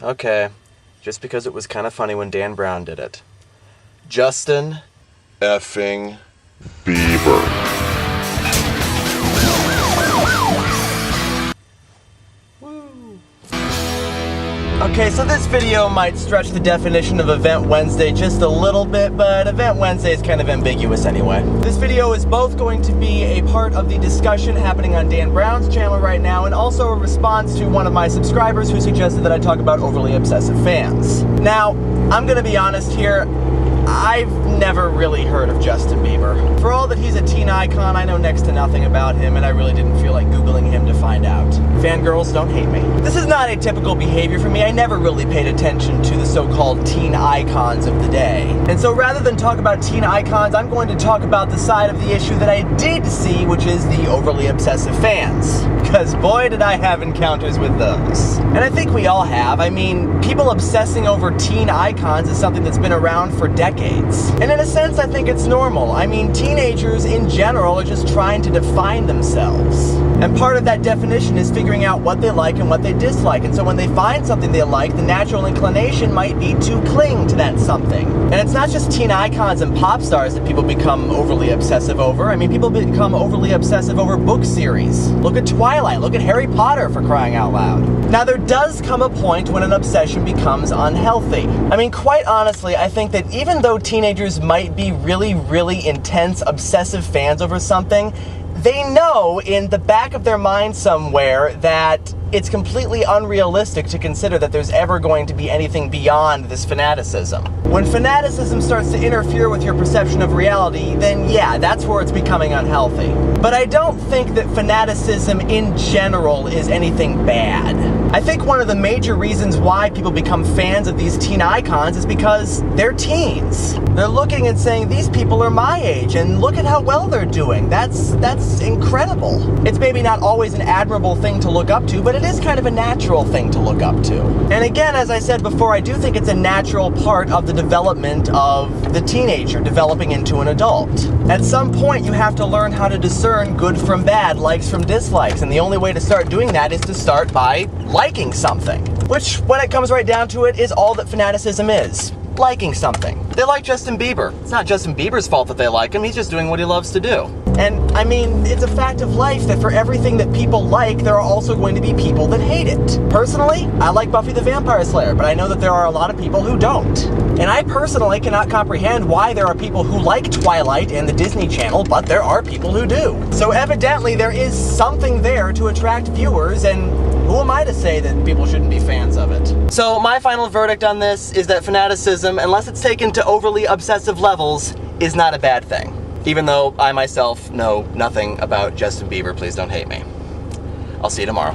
Okay, just because it was kind of funny when Dan Brown did it. Justin effing Bieber. Okay, so this video might stretch the definition of Event Wednesday just a little bit, but Event Wednesday is kind of ambiguous anyway. This video is both going to be a part of the discussion happening on Dan Brown's channel right now, and also a response to one of my subscribers who suggested that I talk about overly obsessive fans. Now, I'm gonna be honest here, I've never really heard of Justin Bieber. For all that he's a teen icon, I know next to nothing about him, and I really didn't feel like Googling him to find out. Fangirls, don't hate me. This is not atypical behavior for me. I never really paid attention to the so-called teen icons of the day. And so rather than talk about teen icons, I'm going to talk about the side of the issue that I did see, which is the overly obsessive fans. Because boy, did I have encounters with those. And I think we all have. I mean, people obsessing over teen icons is something that's been around for decades. And in a sense, I think it's normal. I mean, teenagers in general are just trying to define themselves. And part of that definition is figuring out what they like and what they dislike. And so when they find something they like, the natural inclination might be to cling to that something. And it's not just teen icons and pop stars that people become overly obsessive over. I mean, people become overly obsessive over book series. Look at Twilight, look at Harry Potter, for crying out loud. Now, there does come a point when an obsession becomes unhealthy. I mean, quite honestly, I think that even though teenagers might be really intense, obsessive fans over something, they know in the back of their mind somewhere that it's completely unrealistic to consider that there's ever going to be anything beyond this fanaticism. When fanaticism starts to interfere with your perception of reality, then yeah, that's where it's becoming unhealthy. But I don't think that fanaticism in general is anything bad. I think one of the major reasons why people become fans of these teen icons is because they're teens. They're looking and saying, these people are my age, and look at how well they're doing. That's incredible. It's maybe not always an admirable thing to look up to, but it is kind of a natural thing to look up to. And again, as I said before, I do think it's a natural part of the development of the teenager developing into an adult. At some point, you have to learn how to discern good from bad, likes from dislikes, and the only way to start doing that is to start by liking something. Which, when it comes right down to it, is all that fanaticism is. Liking something. They like Justin Bieber. It's not Justin Bieber's fault that they like him, he's just doing what he loves to do. And, I mean, it's a fact of life that for everything that people like, there are also going to be people that hate it. Personally, I like Buffy the Vampire Slayer, but I know that there are a lot of people who don't. And I personally cannot comprehend why there are people who like Twilight and the Disney Channel, but there are people who do. So evidently there is something there to attract viewers, and who am I to say that people shouldn't be fans of it? So my final verdict on this is that fanaticism, unless it's taken to overly obsessive levels, is not a bad thing. Even though I myself know nothing about Justin Bieber, please don't hate me. I'll see you tomorrow.